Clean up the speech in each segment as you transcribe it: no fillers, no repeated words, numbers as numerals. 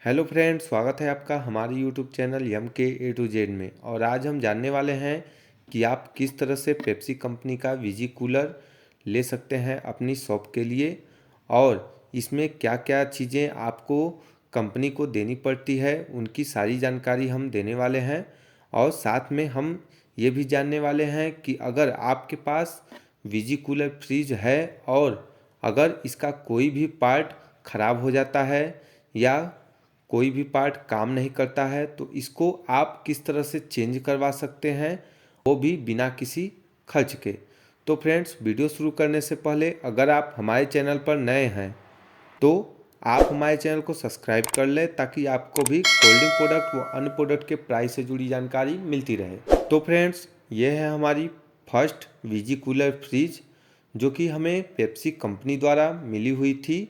Hello friends, स्वागत है आपका हमारे यूट्यूब चैनल यम के ए टू जेड में। और आज हम जानने वाले हैं कि आप किस तरह से पेप्सी कंपनी का वीजी कूलर ले सकते हैं अपनी शॉप के लिए, और इसमें क्या क्या चीज़ें आपको कंपनी को देनी पड़ती है, उनकी सारी जानकारी हम देने वाले हैं। और साथ में हम ये भी जानने वाले हैं कि अगर आपके पास वीजी कूलर फ्रिज है और अगर इसका कोई भी पार्ट ख़राब हो जाता है या कोई भी पार्ट काम नहीं करता है तो इसको आप किस तरह से चेंज करवा सकते हैं, वो भी बिना किसी खर्च के। तो फ्रेंड्स, वीडियो शुरू करने से पहले अगर आप हमारे चैनल पर नए हैं तो आप हमारे चैनल को सब्सक्राइब कर लें ताकि आपको भी कोल्ड ड्रिंक प्रोडक्ट व अन्य प्रोडक्ट के प्राइस से जुड़ी जानकारी मिलती रहे। तो फ्रेंड्स, ये है हमारी फर्स्ट वीजी कूलर फ्रिज, जो कि हमें पेप्सी कंपनी द्वारा मिली हुई थी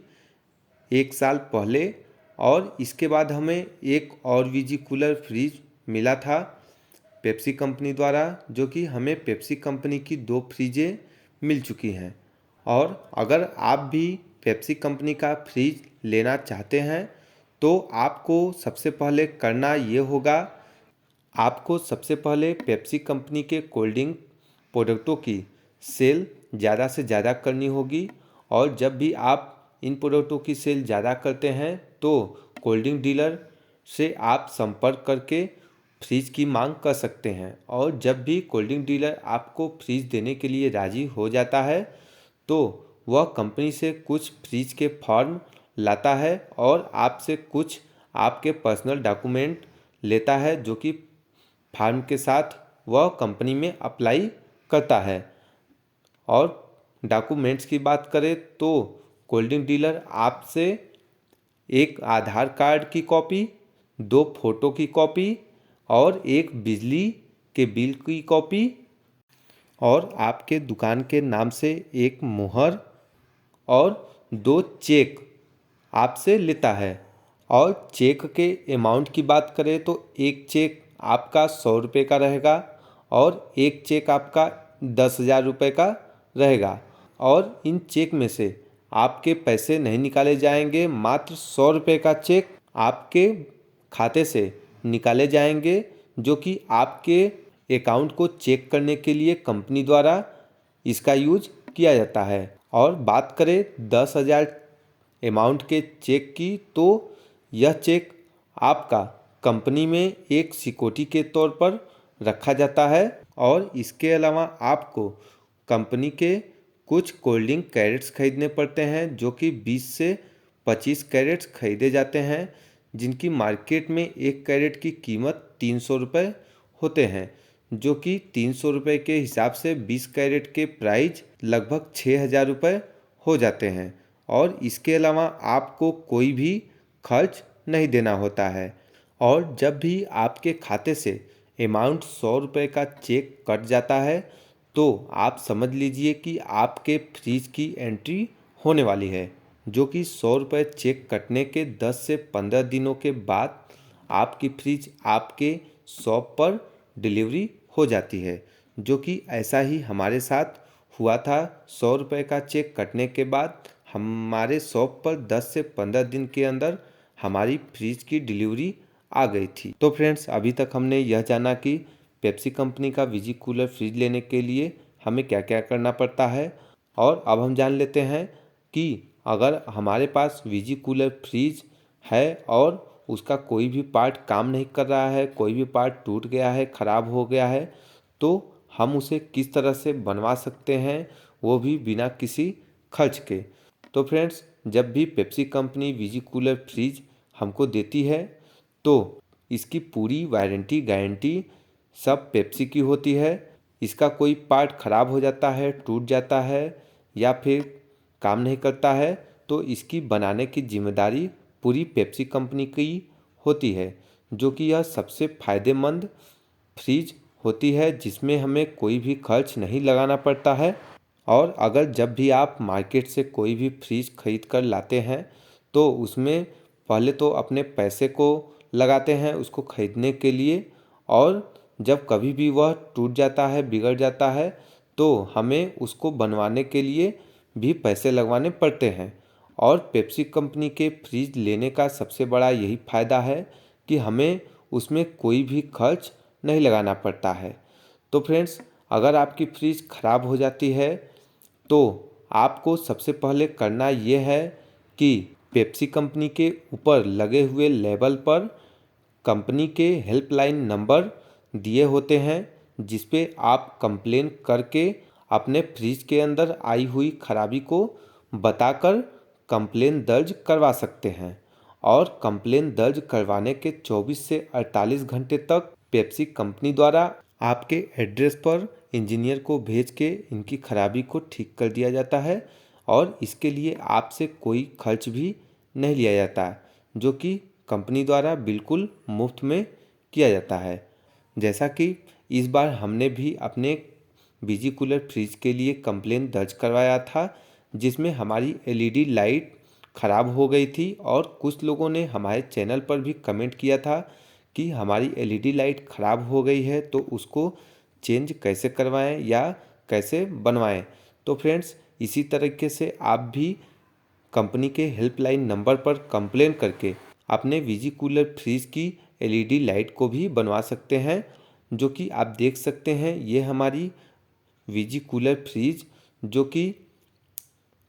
1 साल पहले। और इसके बाद हमें एक और वीजी कूलर फ्रिज मिला था पेप्सी कंपनी द्वारा, जो कि हमें पेप्सी कंपनी की 2 फ्रिजें मिल चुकी हैं। और अगर आप भी पेप्सी कंपनी का फ्रिज लेना चाहते हैं तो आपको सबसे पहले करना ये होगा, आपको सबसे पहले पेप्सी कंपनी के कोल्ड ड्रिंक प्रोडक्टों की सेल ज़्यादा से ज़्यादा करनी होगी। और जब भी आप इन प्रोडक्टों की सेल ज़्यादा करते हैं तो कोल्ड ड्रिंक डीलर से आप संपर्क करके फ्रिज की मांग कर सकते हैं। और जब भी कोल्ड ड्रिंक डीलर आपको फ्रिज देने के लिए राज़ी हो जाता है तो वह कंपनी से कुछ फ्रिज के फॉर्म लाता है और आपसे कुछ आपके पर्सनल डॉक्यूमेंट लेता है, जो कि फार्म के साथ वह कंपनी में अप्लाई करता है। और डॉक्यूमेंट्स की बात करें तो कोल्ड ड्रिंक डीलर आपसे एक आधार कार्ड की कॉपी, 2 फोटो की कॉपी और एक बिजली के बिल की कॉपी और आपके दुकान के नाम से एक मुहर और 2 चेक आपसे लेता है। और चेक के अमाउंट की बात करें तो एक चेक आपका 100 रुपये का रहेगा और एक चेक आपका 10,000 रुपये का रहेगा। और इन चेक में से आपके पैसे नहीं निकाले जाएंगे, मात्र 100 रुपये का चेक आपके खाते से निकाले जाएंगे, जो कि आपके अकाउंट को चेक करने के लिए कंपनी द्वारा इसका यूज किया जाता है। और बात करें 10,000 अमाउंट के चेक की तो यह चेक आपका कंपनी में एक सिक्योरिटी के तौर पर रखा जाता है। और इसके अलावा आपको कंपनी के कुछ कोल्ड ड्रिंक कैरेट्स खरीदने पड़ते हैं, जो कि 20 से 25 कैरेट्स खरीदे जाते हैं, जिनकी मार्केट में एक कैरेट की कीमत 300 रुपये होते हैं, जो कि 300 रुपये के हिसाब से 20 कैरेट के प्राइस लगभग 6,000 रुपये हो जाते हैं। और इसके अलावा आपको कोई भी खर्च नहीं देना होता है। और जब भी आपके खाते से अमाउंट 100 रुपये का चेक कट जाता है तो आप समझ लीजिए कि आपके फ्रिज की एंट्री होने वाली है, जो कि 100 रुपये चेक कटने के 10 से 15 दिनों के बाद आपकी फ्रिज आपके शॉप पर डिलीवरी हो जाती है। जो कि ऐसा ही हमारे साथ हुआ था। 100 रुपये का चेक कटने के बाद हमारे शॉप पर 10 से 15 दिन के अंदर हमारी फ्रिज की डिलीवरी आ गई थी। तो फ्रेंड्स, अभी तक हमने यह जाना कि पेप्सी कंपनी का वीजी कूलर फ्रिज लेने के लिए हमें क्या क्या करना पड़ता है। और अब हम जान लेते हैं कि अगर हमारे पास वीजी कूलर फ्रिज है और उसका कोई भी पार्ट काम नहीं कर रहा है, कोई भी पार्ट टूट गया है, ख़राब हो गया है, तो हम उसे किस तरह से बनवा सकते हैं, वो भी बिना किसी खर्च के। तो फ्रेंड्स, जब भी Pepsi company visi cooler fridge हमको देती है तो इसकी पूरी वारंटी गारंटी सब पेप्सी की होती है। इसका कोई पार्ट ख़राब हो जाता है, टूट जाता है या फिर काम नहीं करता है तो इसकी बनाने की जिम्मेदारी पूरी पेप्सी कंपनी की होती है, जो कि यह सबसे फ़ायदेमंद फ्रिज होती है जिसमें हमें कोई भी खर्च नहीं लगाना पड़ता है। और अगर जब भी आप मार्केट से कोई भी फ्रिज खरीद कर लाते हैं तो उसमें पहले तो अपने पैसे को लगाते हैं उसको खरीदने के लिए, और जब कभी भी वह टूट जाता है, बिगड़ जाता है, तो हमें उसको बनवाने के लिए भी पैसे लगवाने पड़ते हैं। और पेप्सी कंपनी के फ्रिज लेने का सबसे बड़ा यही फ़ायदा है कि हमें उसमें कोई भी खर्च नहीं लगाना पड़ता है। तो फ्रेंड्स, अगर आपकी फ्रिज ख़राब हो जाती है तो आपको सबसे पहले करना ये है कि पेप्सी कंपनी के ऊपर लगे हुए लेबल पर कंपनी के हेल्पलाइन नंबर दिए होते हैं, जिस पे आप कंप्लेन करके अपने फ्रिज के अंदर आई हुई खराबी को बताकर कंप्लेन दर्ज करवा सकते हैं। और कंप्लेन दर्ज करवाने के 24 से 48 घंटे तक पेप्सी कंपनी द्वारा आपके एड्रेस पर इंजीनियर को भेज के इनकी खराबी को ठीक कर दिया जाता है और इसके लिए आपसे कोई खर्च भी नहीं लिया जाता है, जो कि कंपनी द्वारा बिल्कुल मुफ्त में किया जाता है। जैसा कि इस बार हमने भी अपने बीजी कूलर फ्रिज के लिए कंप्लेन दर्ज करवाया था, जिसमें हमारी एलईडी लाइट ख़राब हो गई थी और कुछ लोगों ने हमारे चैनल पर भी कमेंट किया था कि हमारी एलईडी लाइट ख़राब हो गई है तो उसको चेंज कैसे करवाएं या कैसे बनवाएं। तो फ्रेंड्स, इसी तरीके से आप भी कंपनी के हेल्पलाइन नंबर पर कंप्लेन करके अपने बीजी कूलर फ्रिज की एलईडी लाइट को भी बनवा सकते हैं, जो कि आप देख सकते हैं। ये हमारी बीजी कूलर फ्रिज, जो कि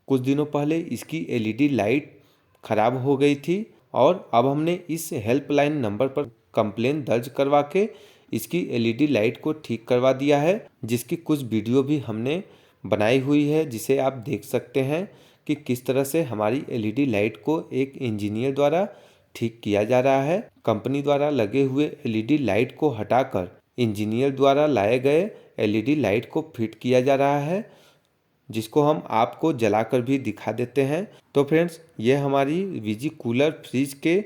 कुछ दिनों पहले इसकी एलईडी लाइट ख़राब हो गई थी और अब हमने इस हेल्पलाइन नंबर पर कंप्लेन दर्ज करवा के इसकी एलईडी लाइट को ठीक करवा दिया है, जिसकी कुछ वीडियो भी हमने बनाई हुई है, जिसे आप देख सकते हैं कि किस तरह से हमारी एलईडी लाइट को एक इंजीनियर द्वारा ठीक किया जा रहा है। कंपनी द्वारा लगे हुए एलईडी लाइट को हटाकर इंजीनियर द्वारा लाए गए एलईडी लाइट को फिट किया जा रहा है, जिसको हम आपको जलाकर भी दिखा देते हैं। तो फ्रेंड्स, ये हमारी बीजी कूलर फ्रिज के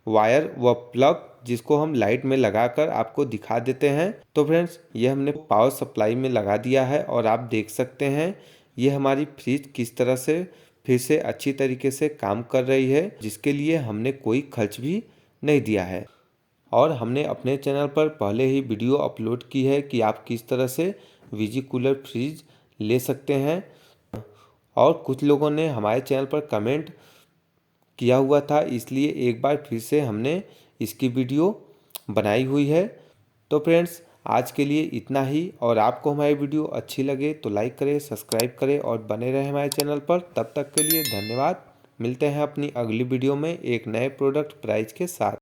वायर व प्लग, जिसको हम लाइट में लगाकर आपको दिखा देते हैं। तो फ्रेंड्स, ये हमने पावर सप्लाई में लगा दिया है और आप देख सकते हैं ये हमारी फ्रिज किस तरह से फिर से अच्छी तरीके से काम कर रही है, जिसके लिए हमने कोई खर्च भी नहीं दिया है। और हमने अपने चैनल पर पहले ही वीडियो अपलोड की है कि आप किस तरह से बीजी कूलर फ्रिज ले सकते हैं। और कुछ लोगों ने हमारे चैनल पर कमेंट किया हुआ था, इसलिए एक बार फिर से हमने इसकी वीडियो बनाई हुई है। तो फ्रेंड्स, आज के लिए इतना ही, और आपको हमारी वीडियो अच्छी लगे तो लाइक करें, सब्सक्राइब करें और बने रहें हमारे चैनल पर। तब तक के लिए धन्यवाद। मिलते हैं अपनी अगली वीडियो में एक नए प्रोडक्ट प्राइस के साथ।